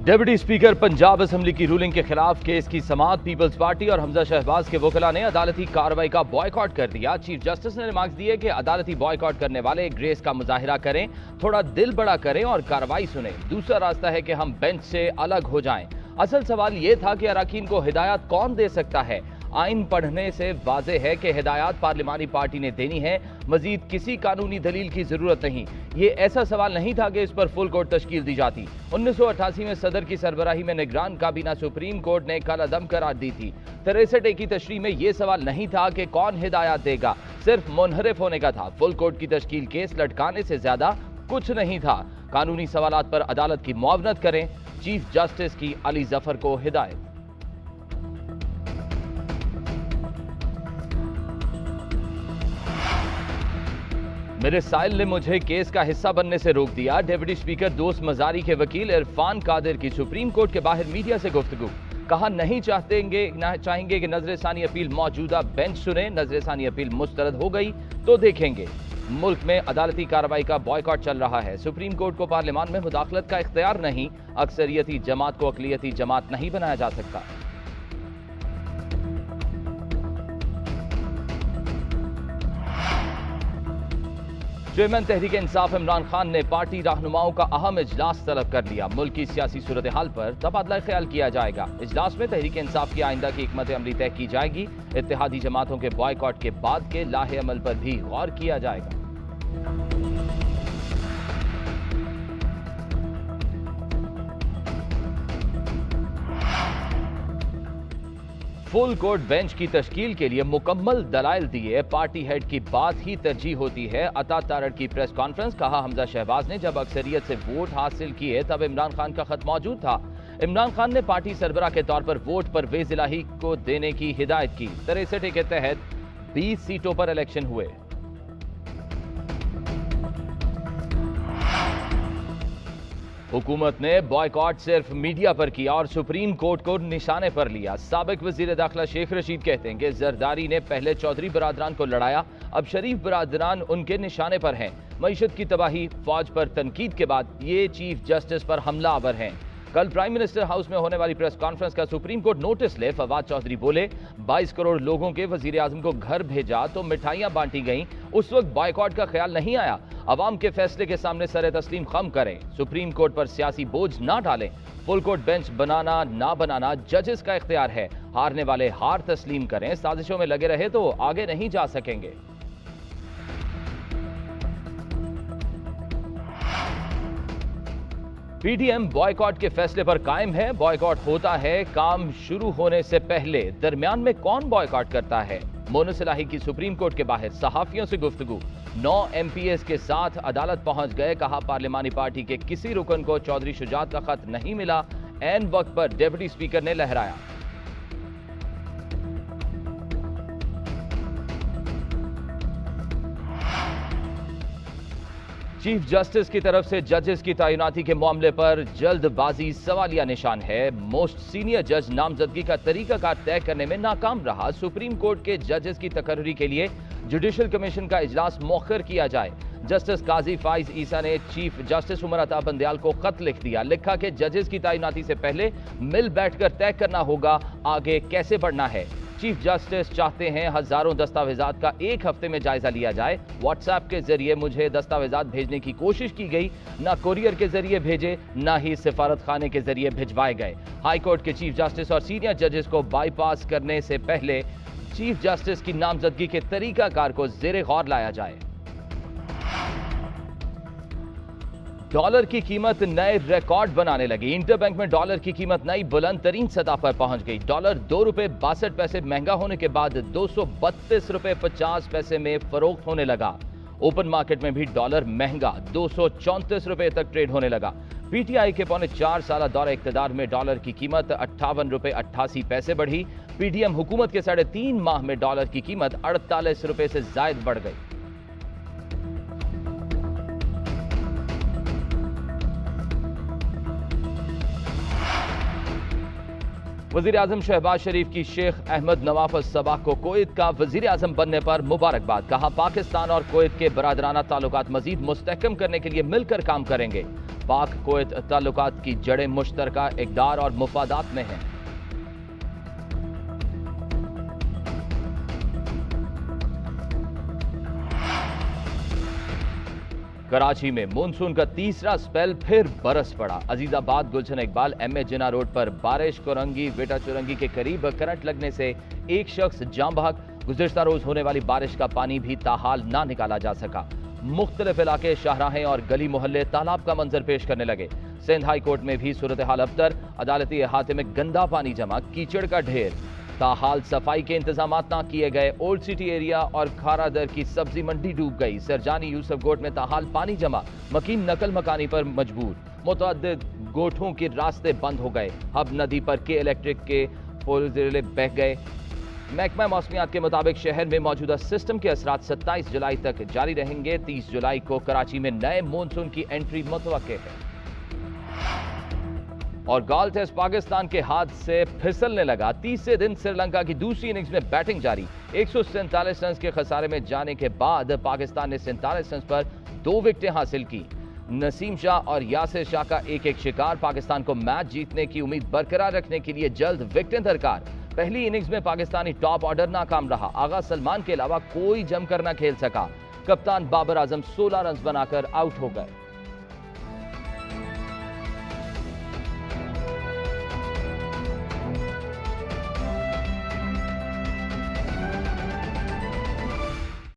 Deputy speaker Punjab assembly की ruling के खिलाफ केस की समाअत पीपल्स पार्टी और हमजा शहबाज के वकीला ने अदालती कार्रवाई का बॉयकॉट कर दिया। चीफ जस्टिस ने रिमार्क्स दिए कि अदालती बॉयकॉट करने वाले ग्रेस का मुजाहिरा करें, थोड़ा दिल बड़ा करें और कार्रवाई सुने। दूसरा रास्ता है कि हम बेंच से अलग हो जाएं। असल सवाल यह था कि अरकान को हिदायत कौन दे सकता है। आइन पढ़ने से वाज़ेह है कि हिदायत पार्लिमानी पार्टी ने देनी है, मजीद किसी कानूनी दलील की जरूरत नहीं। ये ऐसा सवाल नहीं था कि इस पर फुल कोर्ट तश्कील दी जाती। 1988 में सदर की सरबराही में निगरान काबीना सुप्रीम कोर्ट ने कल अदम करार दी थी। 63 की तशरीह में यह सवाल नहीं था कि कौन हिदायत देगा, सिर्फ मुनहरिफ होने का था। फुल कोर्ट की तश्कील केस लटकाने से ज्यादा कुछ नहीं था। कानूनी सवालात पर अदालत की मुआवनत करें, चीफ जस्टिस की अली जफर को हिदायत। मेरे साइल ने मुझे केस का हिस्सा बनने से रोक दिया। डिप्टी स्पीकर दोस्त मजारी के वकील इरफान कादिर की सुप्रीम कोर्ट के बाहर मीडिया से गुफ्तगू। कहा नहीं चाहेंगे कि नजरसानी अपील मौजूदा बेंच सुने। नजरसानी अपील मुस्तरद हो गई तो देखेंगे। मुल्क में अदालती कार्रवाई का बॉयकॉट चल रहा है। सुप्रीम कोर्ट को पार्लियामान में मुदाखलत का इख्तियार नहीं। अक्सरियती जमात को अकलियती जमात नहीं बनाया जा सकता। चेयरमैन तहरीक इंसाफ इमरान खान ने पार्टी रहनुमाओं का अहम इजलास तलब कर लिया। मुल्क की सियासी सूरत हाल पर तबादला ख्याल किया जाएगा। इजलास में तहरीक इंसाफ की आइंदा की हिकमत अमली तय की जाएगी। इत्तेहादी जमातों के बॉयकॉट के बाद के लाहे अमल पर भी गौर किया जाएगा। फुल कोर्ट बेंच की तश्कील के लिए मुकम्मल दलाइल दिए पार्टी हेड की बात ही तरजीह होती है। अता तारड़ की प्रेस कॉन्फ्रेंस। कहा हमजा शहबाज ने जब अक्सरियत से वोट हासिल किए तब इमरान खान का खत मौजूद था। इमरान खान ने पार्टी सरबराह के तौर पर वोट परवेज इलाही को देने की हिदायत की। 63 के तहत 20 सीटों पर इलेक्शन हुए। हुकूमत ने बॉयकॉट सिर्फ मीडिया पर किया और सुप्रीम कोर्ट को निशाने पर लिया। साबिक वजीर दाखिला शेख रशीद कहते हैं कि जरदारी ने पहले चौधरी बरादरान को लड़ाया, अब शरीफ बरादरान उनके निशाने पर हैं। मईशत की तबाही, फौज पर तनकीद के बाद ये चीफ जस्टिस पर हमलावर हैं। कल प्राइम मिनिस्टर हाउस में होने वाली प्रेस कॉन्फ्रेंस का सुप्रीम कोर्ट नोटिस ले। फवाद चौधरी बोले 22 करोड़ लोगों के वजीर आजम को घर भेजा तो मिठाइयां बांटी गईं, उस वक्त बॉयकॉट का ख्याल नहीं आया। अवाम के फैसले के सामने सरे तस्लीम खम करें, सुप्रीम कोर्ट पर सियासी बोझ ना डालें। फुल कोर्ट बेंच बनाना ना बनाना जजेस का इख्तियार है। हारने वाले हार तस्लीम करें, साजिशों में लगे रहे तो आगे नहीं जा सकेंगे। पीडीएम बॉयकॉट के फैसले पर कायम है। बॉयकॉट होता है काम शुरू होने से पहले। दरमियान में कौन बॉयकॉट करता है? मोनस इलाही की सुप्रीम कोर्ट के बाहर सहाफियों से गुफ्तगू। 9 एमपीएस के साथ अदालत पहुंच गए। कहा पार्लिमानी पार्टी के किसी रुकन को चौधरी शुजात का खत नहीं मिला। ऐन वक्त पर डिप्टी स्पीकर ने लहराया। चीफ जस्टिस की तरफ से जजेस की तैनाती के मामले पर जल्दबाजी सवालिया निशान है। मोस्ट सीनियर जज नामजदगी का तरीकाकार तय करने में नाकाम रहा। सुप्रीम कोर्ट के जजेस की तकर्री के लिए जुडिशल कमीशन का इजलास मौखर किया जाए। जस्टिस काजी फाइज ईसा ने चीफ जस्टिस उमर अता बंदयाल को खत लिख दिया। लिखा कि जजेस की तैनाती से पहले मिल बैठकर तय करना होगा आगे कैसे बढ़ना है। चीफ जस्टिस चाहते हैं हजारों दस्तावेजात का एक हफ्ते में जायजा लिया जाए। व्हाट्सएप के जरिए मुझे दस्तावेजात भेजने की कोशिश की गई, ना कोरियर के जरिए भेजे ना ही सिफारत खाने के जरिए भिजवाए गए। हाई कोर्ट के चीफ जस्टिस और सीनियर जजेस को बाईपास करने से पहले चीफ जस्टिस की नामजदगी के तरीकाकार को जेरे गौर लाया जाए। डॉलर की कीमत नए रिकॉर्ड बनाने लगी। इंटरबैंक में डॉलर की कीमत नई बुलंद तरीन सतह पर पहुंच गई। डॉलर 2 रुपए 62 पैसे महंगा होने के बाद 232 रुपए 50 पैसे में फरोख्त होने लगा। ओपन मार्केट में भी डॉलर महंगा 234 रुपए तक ट्रेड होने लगा। पीटीआई के पौने 4 साल दौरे इक्तदार में डॉलर की कीमत 58 रुपए 88 पैसे बढ़ी। पीडीएम हुकूमत के 3.5 माह में डॉलर की कीमत 48 रुपए से जायद बढ़ गई। वजीर आजम शहबाज शरीफ की शेख अहमद नवाफ अस-सबाह को कुवैत का वजीर आजम बनने पर मुबारकबाद। कहा, पाकिस्तान और कुवैत के बरादराना ताल्लुकात मजीद मुस्तहकम करने के लिए मिलकर काम करेंगे। पाक कुवैत ताल्लुकात की जड़ें मुश्तरका इक़दार और मुफादात में हैं। कराची में मानसून का तीसरा स्पेल फिर बरस पड़ा। Azizabad Gulshan Iqbal M A Jinnah road पर बारिश कोरंगी वेटा चुरंगी के करीब करंट लगने से एक शख्स जान बहक। गुज़िश्ता रोज होने वाली बारिश का पानी भी ताहाल ना निकाला जा सका। मुख्तलिफ इलाके, शाहराहें और गली मोहल्ले तालाब का मंजर पेश करने लगे। सिंध हाई कोर्ट में भी सूरत हाल अबतर। अदालती अहाते में गंदा पानी जमा, कीचड़ का ढेर। ताहाल सफाई के इंतजाम ना किए गए। ओल्ड सिटी एरिया और खारादर की सब्जी मंडी डूब गई। सरजानी यूसुफ गोट में ताहाल पानी जमा, मकीन नकल मकानी पर मजबूर। मुतअद्दिद गोठों के रास्ते बंद हो गए। हब नदी पर के इलेक्ट्रिक के पुल बह गए। महकमा मौसमियात के मुताबिक शहर में मौजूदा सिस्टम के असरात 27 जुलाई तक जारी रहेंगे। 30 जुलाई को कराची में नए मानसून की एंट्री मुतवक्के है। और गॉल टेस्ट पाकिस्तान के हाथ से फिसलने लगा। तीसरे दिन श्रीलंका की दूसरी इनिंग्स में बैटिंग जारी। 147 रन के खसारे में जाने के बाद पाकिस्तान ने 47 रन पर 2 विकेटें हासिल की। नसीम शाह और यासिर शाह का एक एक शिकार। पाकिस्तान को मैच जीतने की उम्मीद बरकरार रखने के लिए जल्द विकेटें दरकार। पहली इनिंग्स में पाकिस्तानी टॉप ऑर्डर नाकाम रहा। आगा सलमान के अलावा कोई जमकर न खेल सका। कप्तान बाबर आजम 16 रन बनाकर आउट हो गए।